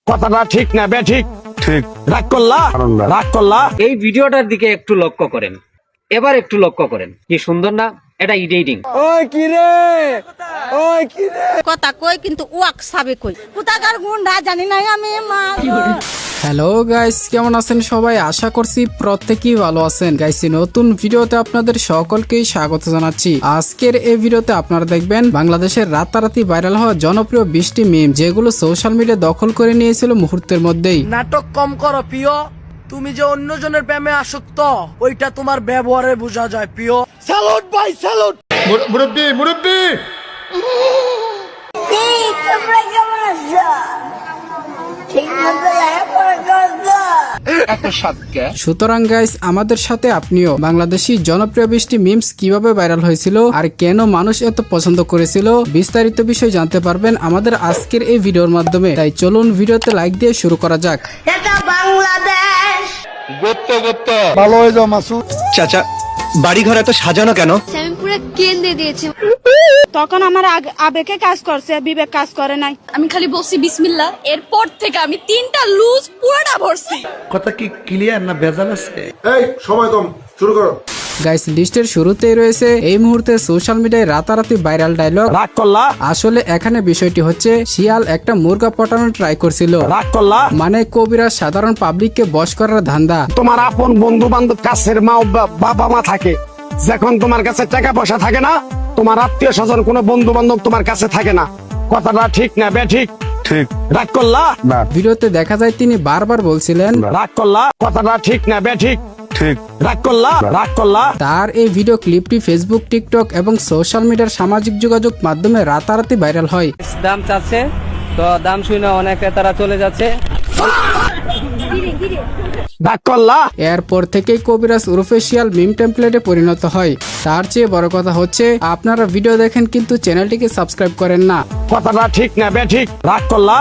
কথাটা ঠিক না বে ঠিক ঠিক রাগ করলা রাগ করলা। এই ভিডিওটার দিকে একটু লক্ষ্য করেন, এবার একটু লক্ষ্য করেন, কি সুন্দর না? এটা এডিটিং। ওই কি রে, ওই কি রে, কথা কই কিন্তু ওয়াক সাবে কই কোথাকার গুন্ডা জানি না আমি মা। হ্যালো গাইস, কেমন আছেন সবাই? আশা করছি প্রত্যেকেই ভালো আছেন। গাইস, নতুন ভিডিওতে আপনাদের সকলকেই স্বাগত জানাচ্ছি। আজকের এই ভিডিওতে আপনারা দেখবেন বাংলাদেশের রাতারাতি ভাইরাল হওয়া জনপ্রিয় 20টি মিম, যেগুলো সোশ্যাল মিডিয়া দখল করে নিয়েছিল মুহূর্তের মধ্যেই। নাটক কম করো প্রিয়, তুমি যে অন্যজনের প্রেমে আসক্ত ওইটা তোমার ব্যবহারে বোঝা যায় প্রিয়। স্যালুট ভাই স্যালুট। মুরব্বি মুরব্বি, তোমরা কেমন আছো? ঠিক মতো লেখাপড়া করছো? সুতরাং গাইস, আমাদের সাথে আপনিও বাংলাদেশি জনপ্রিয় 20টি মিমস কিভাবে ভাইরাল হয়েছিল আর কেন মানুষ এত পছন্দ করেছিল, বিস্তারিত বিষয় জানতে পারবেন আমাদের আজকের এই ভিডিওর মাধ্যমে। তাই চলুন ভিডিওতে লাইক দিয়ে শুরু করা যাক। এটা বাংলাদেশ। ভালো হয়ে যাও মাসুদ। চাচা, বাড়ি ঘর এত সাজানো কেন? আমি পুরো কেন্দ্রে দিয়েছি। তখন আমার আবেগে কাজ করছে, বিবেক কাজ করে নাই। আমি খালি বলছি বিসমিল্লাহ, এরপর থেকে আমি 3টা লুজ পুরোটা ভরছি। কথা কি ক্লিয়ার না ভেজাল আছে? এই সময় কম, শুরু করো। গাইস, লিস্টের শুরুতেই রয়েছে এই মুহূর্তে সোশ্যাল মিডিয়ায় রাতারাতি ভাইরাল ডায়লগ, রাগ করলা। আসলে এখানে বিষয়টি হচ্ছে শিয়াল একটা মুরগা পটানোর ট্রাই করছিল। রাগ করলা মানে কবিরা সাধারণ পাবলিককে বশ করার ধান্দা। তোমার আপন বন্ধু বান্ধব, কাছের মা বাবা মা থাকে, যখন তোমার কাছে টাকা পয়সা থাকে না, তোমার আত্মীয় স্বজন কোনো বন্ধু বান্ধব তোমার কাছে থাকে না। কথাটা ঠিক না বে ঠিক ঠিক রাগ করলা। ভিডিওতে দেখা যায় তিনি বারবার বলছিলেন রাগ করলা, কথাটা ঠিক না বে ঠিক ঠিক রাগ করলা রাগ করলা। তার এই ভিডিও ক্লিপটি ফেসবুক, টিকটক এবং সোশ্যাল মিডিয়ার সামাজিক যোগাযোগ মাধ্যমে রাতারাতি ভাইরাল হয়। দাম চাচ্ছে তো দাম শুনে অনেক ক্রেতারা চলে যাচ্ছে। রাগ করলা। এরপর থেকেই কবিরাজ উরফে শিয়াল মিম টেমপ্লেটে পরিণত হয়। তার চেয়ে বড় কথা হচ্ছে আপনারা ভিডিও দেখেন কিন্তু চ্যানেলটিকে সাবস্ক্রাইব করেন না। কথাটা ঠিক না বে ঠিক রাগ করলা।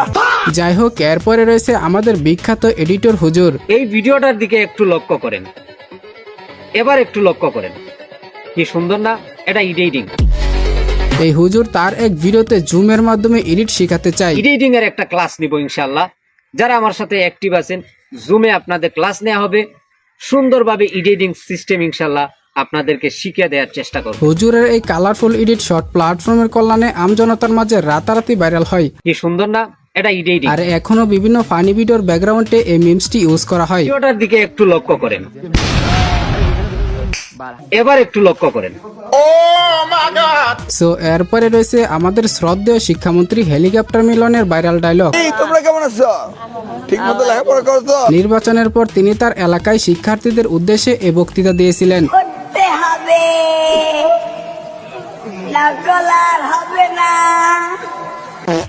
যাই হোক, এরপরে রয়েছে আমাদের বিখ্যাত এডিটর হুজুর। এই ভিডিওটার দিকে একটু লক্ষ্য করেন, এবার একটু লক্ষ্য করেন, কি সুন্দর না? এটা এডিটিং। এই হুজুর তার এক ভিডিওতে জুমের মাধ্যমে এডিট শেখাতে চাই। এডিটিং এর একটা ক্লাস নিব ইনশাআল্লাহ। যারা আমার সাথে অ্যাক্টিভ আছেন, জুমে আপনাদের ক্লাস নেওয়া হবে, সুন্দরভাবে এডিটিং সিস্টেম ইনশাআল্লাহ আপনাদেরকে শিখিয়ে দেওয়ার চেষ্টা করব। হুজুরের এই কালারফুল এডিট শর্ট প্ল্যাটফর্মের কল্যাণে আমজনতার মাঝে রাতারাতি ভাইরাল হয়। কি সুন্দর না? এটা এডিটিং। আর এখনো বিভিন্ন ফানি ভিডিওর ব্যাকগ্রাউন্ডে এই মিমসটি ইউজ করা হয়। ভিডিওটার দিকে একটু লক্ষ্য করেন, এবার একটু লক্ষ্য করেন। সো এরপরে রয়েছে আমাদের শ্রদ্ধেয় শিক্ষামন্ত্রী হেলিকপ্টার মিলনের ভাইরাল ডায়লগ। তোমরা কেমন আছো? ঠিক মতো লেখাপড়া করছো? নির্বাচনের পর তিনি তার এলাকায় শিক্ষার্থীদের উদ্দেশ্যে এই বক্তৃতা দিয়েছিলেন। করতে হবে, নকল আর হবে না।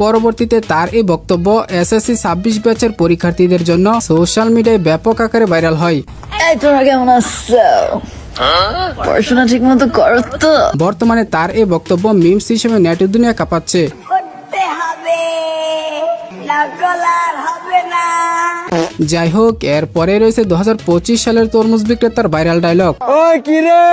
পরবর্তীতে তার এই বক্তব্য এসএসসি 26 ব্যাচের পরীক্ষার্থীদের জন্য সোশ্যাল মিডিয়ায় ব্যাপক আকারে ভাইরাল হয়। এই তোমরা কেমন আছো? পড়াশোনা ঠিক মতো করো তো? বর্তমানে তার এই বক্তব্য মিমস হিসেবে নেট দুনিয়া কাঁপাচ্ছে। করতে হবে, নকল আর হবে না। যাই হোক, এরপরে রয়েছে 2025 সালের তরমুজ বিক্রেতার ভাইরাল ডায়লগ। ওই কি রে,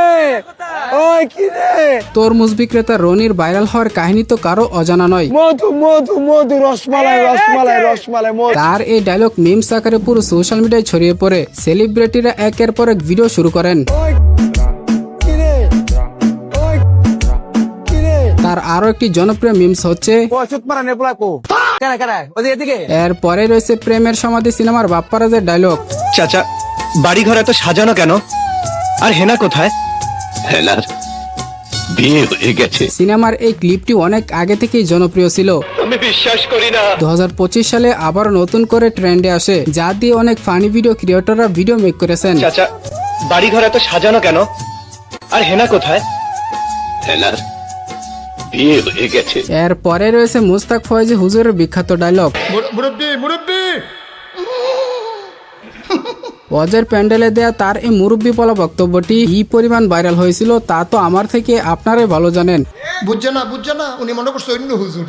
ওই কি রে, তরমুজ বিক্রেতা রনির ভাইরাল হওয়ার কাহিনী তো কারো অজানা নয়। মধু মধু মধু, রসমালাই রসমালাই রসমালাই মধু। তার এই ডায়লগ মিমস আকারে পুরো সোশ্যাল মিডিয়ায় ছড়িয়ে পড়ে। সেলিব্রিটিরা একের পর এক ভিডিও শুরু করেন। তার আরো একটি জনপ্রিয় মিমস হচ্ছে এরপরে রয়েছে প্রেমের সমাধি সিনেমার বাপ্পারাজের ডায়লগ। চাচা, বাড়ি ঘর এত সাজানো কেন? আর হেনা কোথায়? হেনার বিয়ে হয়ে গেছে। সিনেমার এই ক্লিপটি অনেক আগে থেকেই জনপ্রিয় ছিল। আমি বিশ্বাস করি না। 2025 সালে আবার নতুন করে ট্রেন্ডে আসে, যা দিয়ে অনেক ফানি ভিডিও ক্রিয়েটররা ভিডিও মেক করেছেন। চাচা, বাড়ি ঘর এত সাজানো কেন? আর হেনা কোথায়? হেনার বিয়ে হয়ে গেছে। এরপরে রয়েছে মুস্তাক ফয়েজি হুজুরের বিখ্যাত ডায়লগ। মুরব্বি মুরব্বি, ওয়াজের প্যান্ডেলে দেয়া তার এই মুরব্বী বলা বক্তব্যটি কি পরিমাণ ভাইরাল হয়েছিল তা তো আমার থেকে আপনারাই ভালো জানেন। বুঝছে না, উনি মনে করছে অন্য হুজুর।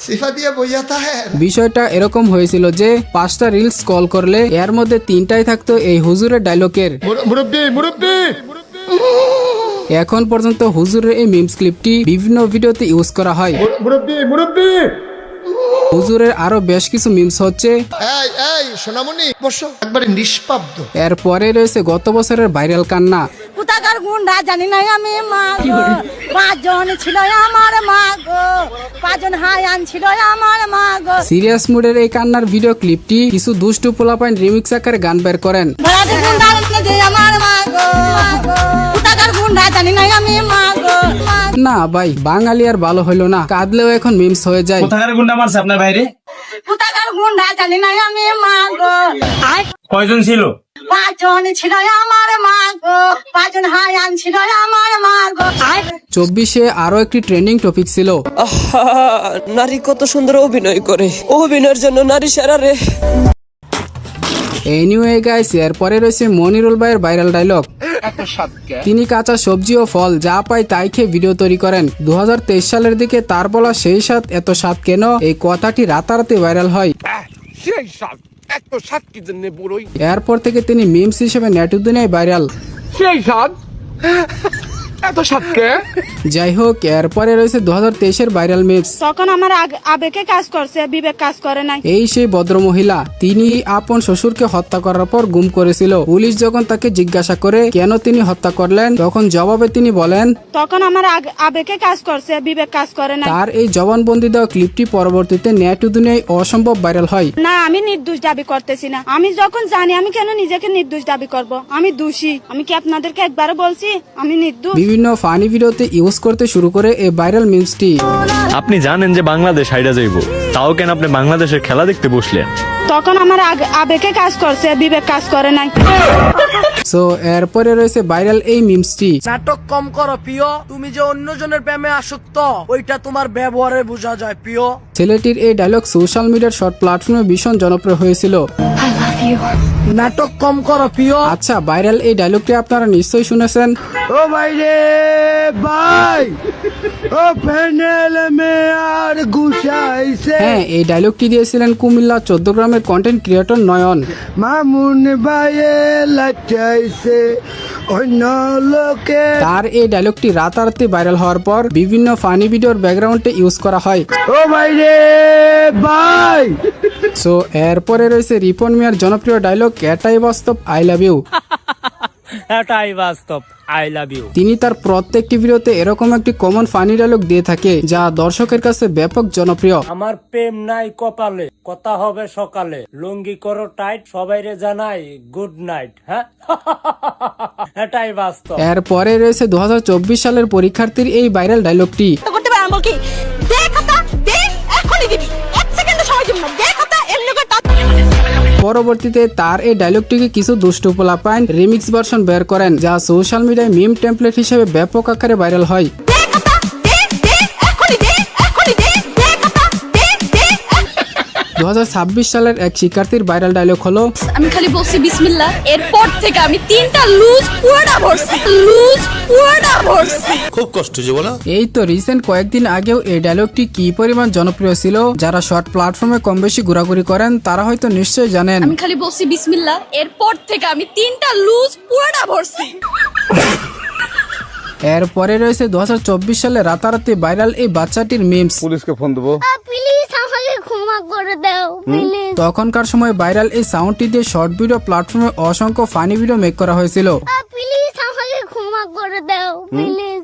সিফা দিয়ে বইয়া থাকে। বিষয়টা এরকম হয়েছিল যে 5টা রিলস কল করলে এর মধ্যে 3টাই থাকতো এই হুজুরের ডায়লগের। মুরব্বি মুরব্বি, এখন পর্যন্ত হুজুরের এই মিমস ক্লিপটি বিভিন্ন ভিডিওতে ইউজ করা হয়। মুরব্বি মুরব্বি। হুজুরের আরো বেশ কিছু মিমস হচ্ছে। এই এই সোনামণি বসো, একবারে নিষ্পাব্দ। এরপরে রয়েছে গত বছরের ভাইরাল কান্না। কোথাকার গুন্ডা জানি না আমি মা গো, পাঁচজন ছিল আমার মা গো, পাঁচজন হায়ান ছিল আমার মা গো। সিরিয়াস মুডের এই কান্নার ভিডিও ক্লিপটি কিছু দুষ্টু পোলাপাইন রিমিক্স আকারে গান বের করেন। ভাড়াটে গুন্ডা যে আমার মা গো, কোথাকার গুন্ডা জানি না আমি মা গো। না ভাই, বাঙালি আর ভালো হইলো না, কাঁদলেও এখন মিমস হয়ে যায়। কোথাকার গুন্ডা জানি না আমি মা গো। কয়জন ছিল? পাঁচজন ছিল আমার মা গো, পাঁচজন হায়ান ছিল আমার মা গো। 24-এ আরো একটি ট্রেন্ডিং টপিক ছিল। নারী কত সুন্দর অভিনয় করে, অভিনয়ের জন্য নারী সেরা রে। এনিওয়ে গাইস, এরপরে রয়েছে মনিরুল ভাইয়ের ভাইরাল ডায়লগ। তিনি কাঁচা সবজি ও ফল যা পায় তাই খেয়ে ভিডিও তৈরি করেন। 2023 সালের দিকে তার বলা সেই স্বাদ এত স্বাদ কেন, এই কথাটি রাতারাতি ভাইরাল হয়। এরপর থেকে তিনি মিমস হিসেবে নেট দুনিয়ায় ভাইরাল। যাই হোক, এরপরে রয়েছে 2023-এর ভাইরাল মিমস। তখন আমার আবেগে কাজ করছে, বিবেক কাজ করে নাই। এই সেই ভদ্র মহিলা, তিনি আপন শ্বশুরকে হত্যা করার পর গুম করেছিল। পুলিশ যখন তাকে জিজ্ঞাসা করে কেন তিনি হত্যা করলেন, তখন জবাবে তিনি বলেন তখন আমার আবেগে কাজ করছে, বিবেক কাজ করে নাই। তার এই জবানবন্দি দেওয়া ক্লিপটি পরবর্তীতে নেট দুনিয়ায় অসম্ভব ভাইরাল হয়। না, আমি নির্দোষ দাবি করতেছি না। আমি যখন জানি, আমি কেন নিজেকে নির্দোষ দাবি করব? আমি দোষী। আমি কি আপনাদেরকে একবারও বলছি আমি নির্দোষ? বিভিন্ন ফানি ভিডিওতে ইউজ করতে শুরু করে এই ভাইরাল মিমসটি। আপনি জানেন যে বাংলাদেশ হাইডা যাইব, তাও কেন আপনি বাংলাদেশের খেলা দেখতে বসলেন? তখন আমার আবেগে কাজ করছে, বিবেক কাজ করে নাই। সো এরপরে রয়েছে ভাইরাল এই মিমসটি। নাটক কম করো প্রিয়, তুমি যে অন্যজনের প্রেমে আসক্ত ওইটা তোমার ব্যবহারে বোঝা যায় প্রিয়। ছেলেটির এই ডায়লগ সোশ্যাল মিডিয়ার শর্ট প্ল্যাটফর্মে ভীষণ জনপ্রিয় হয়েছিল। নাটক কম করো প্রিয়। আচ্ছা, ভাইরাল এই ডায়লগটি আপনারা নিশ্চয়ই শুনেছেন। ও ভাই রে ভাই, ও প্যানেল মে আর গুছাইছে। হ্যাঁ, এই ডায়লগটি দিয়েছিলেন কুমিল্লা 14 গ্রামের কন্টেন্ট ক্রিয়েটর নয়ন। মামুন ভাইয়ে লাচাইছে অন্য লোকে। তার এই ডায়লগটি রাতারাতি ভাইরাল হওয়ার পর বিভিন্ন ফানি ভিডিওর ব্যাকগ্রাউন্ডে ইউজ করা হয়। ও ভাই রে ভাই। সো এরপরে রয়েছে রিপন মিয়ার জনপ্রিয় ডায়লগ এটাই বাস্তব আই লাভ ইউ। এটাই বাস্তব আই লাভ ইউ। তিনি তার প্রত্যেকটি ভিডিওতে এরকম একটি কমন ফানি ডায়লগ দিয়ে থাকে যা দর্শকের কাছে ব্যাপক জনপ্রিয়। আমার প্রেম নাই কপালে, কথা হবে সকালে, লুঙ্গি করো টাইট, সবাইরে জানাই গুড নাইট। হ্যাঁ, এটাই বাস্তব। এরপরে রয়েছে 2024 সালের পরীক্ষার্থীর এই ভাইরাল ডায়লগটি। করতে পারে আমল কি? দে খাতা, দে, এখনই দিবি। 1 সেকেন্ডে সময় দিব না। দে খাতা, এমনি করে পরবর্তীতে তার এই ডায়লগটিকে কিছু দুষ্টু পোলাপাইন রিমিক্স ভার্সন বের করেন, যা সোশ্যাল মিডিয়ায় মিম টেমপ্লেট হিসেবে ব্যাপক আকারে ভাইরাল হয়। 2026 সালের এক শিক্ষার্থীর ভাইরাল ডায়লগ হলো আমি খালি বলছি বিসমিল্লাহ, এরপর থেকে আমি 3টা লুজ পুরোটা ভরছি, লুজ পুরোটা ভরছি। খুব কষ্ট যে বলো। এই তো রিসেন্ট কয়েকদিন আগেও এই ডায়লগটি কি পরিমাণ জনপ্রিয় ছিল, যারা শর্ট প্ল্যাটফর্মে কম বেশি ঘোরাঘুরি করেন তারা হয়তো নিশ্চয়ই জানেন। আমি খালি বলছি বিসমিল্লাহ, এরপর থেকে আমি 3টা লুজ পুরোটা ভরছি। এরপরে রয়েছে 2024 সালে রাতারাতি ভাইরাল এই বাচ্চাটির মিমস। পুলিশকে ফোন দেবো। প্লিজ আমাকে ক্ষমা করে দাও প্লিজ। তখনকার সময় ভাইরাল এই সাউন্ডটি দিয়ে শর্ট ভিডিও প্ল্যাটফর্মে অসংখ্য ফানি ভিডিও মেক করা হয়েছিল। প্লিজ আমাকে ক্ষমা করে দাও প্লিজ।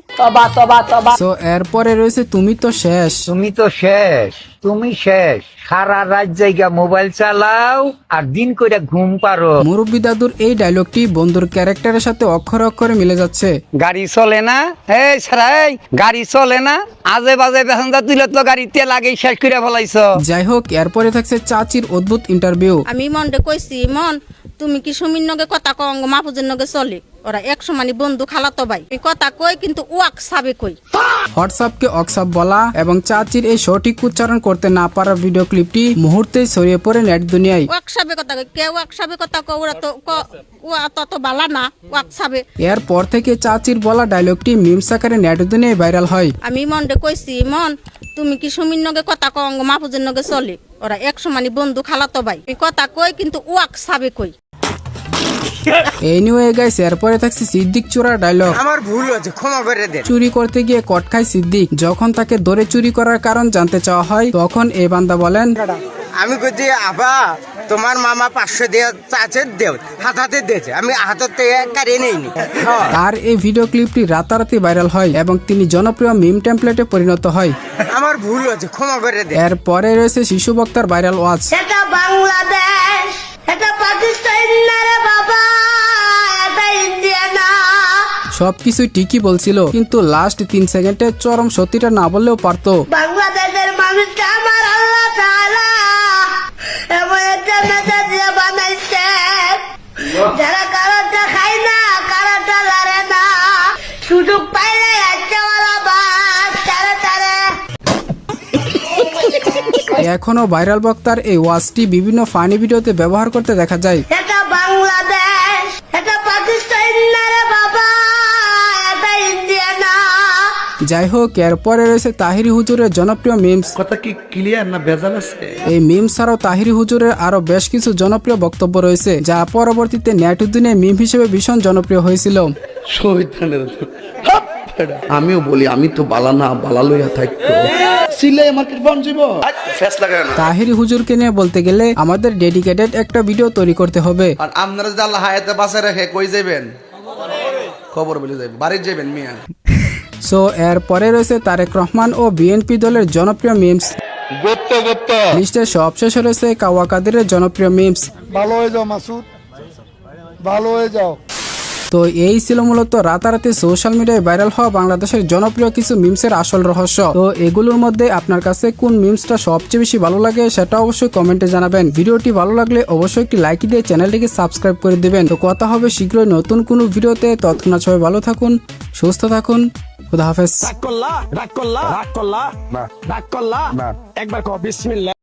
সো এরপরে রয়েছে তুমি তো শেষ। তুমি তো শেষ, তুমি শেষ। সারা রাত জায়গা মোবাইল চালাও আর দিন কইরা ঘুম পারো। মুরব্বী দাদুর এই ডায়লগটি বন্ধুর ক্যারেক্টারের সাথে অক্ষরে অক্ষরে মিলে যাচ্ছে। গাড়ি চলে না, এই সারাই গাড়ি চলে না, আজে বাজে প্যাসেঞ্জার তুলে তো গাড়িতে লাগেই শেষ করে ফেলাইছো। যাই হোক, এরপরে থাকছে চাচির অদ্ভুত ইন্টারভিউ। আমি মনরে কইছি, মন তুমি কি সুমির নগে কথা কঙ্গ মাহফুজের নগে চলে, ওরা এক সমানি বন্ধু খালাতো ভাই। এই কথা কই কিন্তু ওয়াক সাবে কই। হোয়াটসঅ্যাপকে অক্সাপ বলা এবং চাচির এই সঠিক উচ্চারণ করতে না পারার ভিডিও ক্লিপটি মুহূর্তেই ছড়িয়ে পড়ে নেট দুনিয়ায়। ওয়াক সাবে কথা কই, কে ওয়াক সাবে কথা কই, ওরা তো ওয়া তত বালা না ওয়াক সাবে। এরপর থেকে চাচির বলা ডায়লগটি মিমস আকারে নেট দুনিয়ায় ভাইরাল হয়। আমি মনরে কইছি, মন তুমি কি সুমির নগে কথা কঙ্গ মাহফুজের নগে চলে, ওরা এক সমানি বন্ধু খালাতো ভাই। এই কথা কই কিন্তু ওয়াক সাবে কই। এনিওয়ে গাইস এরপরে থাকছে সিদ্দিক চোরা ডায়লগ। আমার ভুল হয়েছে, ক্ষমা করে দে। চুরি করতে গিয়ে কট খায় সিদ্দিক। যখন তাকে ধরে চুরি করার কারণ জানতে চাওয়া হয় তখন এই বান্দা বলেন, আমি কইছি আবা তোমার মামা 500 দিয়ে চাচের দেও, হাতে দিয়েছে, আমি হাতের থেকে কারিয়ে নেইনি। তার এই ভিডিও ক্লিপটি রাতারাতি ভাইরাল হয় এবং তিনি জনপ্রিয় মিম টেমপ্লেটে পরিণত হয়। আমার ভুল হয়েছে, ক্ষমা করে দে। এরপরে রয়েছে শিশু বক্তার ভাইরাল ওয়াজ। এটা বাংলাদেশ, এটা পাকিস্তান না রে বাবা, এটা ইন্ডিয়া না। সবকিছু ঠিকই বলছিল, কিন্তু লাস্ট 3 সেকেন্ডে চরম সত্যিটা না বললেও পারতো। বাংলাদেশের মানুষটা আমার আল্লাহ তাআলা এমন একটা মেজাজ দিয়ে বানাইছে, যারা কারোটা খায় না, কারোটা লড়ে না, সুযোগ পাইলে একটা ওরা বাস তারে তারে। এখনো ভাইরাল বক্তার এই ওয়াজটি বিভিন্ন ফানি ভিডিওতে ব্যবহার করতে দেখা যায়। এটা বাংলাদেশ, এটা পাকিস্তান না রে বাবা, এটা ইন্ডিয়া না। যাই হোক, এরপরে রয়েছে তাহিরি হুজুরের জনপ্রিয় মিমস। কথা কি ক্লিয়ার না ভেজাল আছে? এই মিমস ছাড়াও তাহিরি হুজুরের আরো বেশ কিছু জনপ্রিয় বক্তব্য রয়েছে, যা পরবর্তীতে নেটুদ্দিনে মিম হিসেবে ভীষণ জনপ্রিয় হয়েছিল। শহীদানের আমিও বলি আমি তো বালা না, বালা লইয়া থাকতো সিলাই মার্কেট বন যাব ফেস লাগায় না। তাহিরি হুজুরকে নিয়ে বলতে গেলে আমাদের ডেডিকেটেড একটা ভিডিও তৈরি করতে হবে। আর আপনারা যদি আল্লাহ হায়াতে বাঁচায় রাখে কই যাবেন? খবর বলে যাবেন, বাড়ি যাবেন মিয়া। সো এরপরে রয়েছে তারেক রহমান ও বিএনপি দলের জনপ্রিয় মিমস। লিস্টের সবশেষে রয়েছে কাওয়া কাদেরের জনপ্রিয় মিমস। ভালো হয়ে যাও মাসুদ, ভালো হয়ে যাও। তো এই ছিল মূলত রাতারাতি সোশ্যাল মিডিয়ায় ভাইরাল হওয়া বাংলাদেশের জনপ্রিয় কিছু মিমসের আসল রহস্য। তো এগুলোর মধ্যে আপনার কাছে কোন মিমসটা সবচেয়ে বেশি ভালো লাগে সেটা অবশ্যই কমেন্টে জানাবেন। ভিডিওটি ভালো লাগলে অবশ্যই একটি লাইক দিয়ে চ্যানেলটিকে সাবস্ক্রাইব করে দিবেন। তো কথা হবে শীঘ্রই নতুন কোনো ভিডিওতে। তৎক্ষণাৎ সবাই ভালো থাকুন, সুস্থ থাকুন, খুদা হাফেজ। রাগ করলা, রাগ করলা, রাগ করলা, রাগ করলা, একবার কও বিসমিল্লাহ।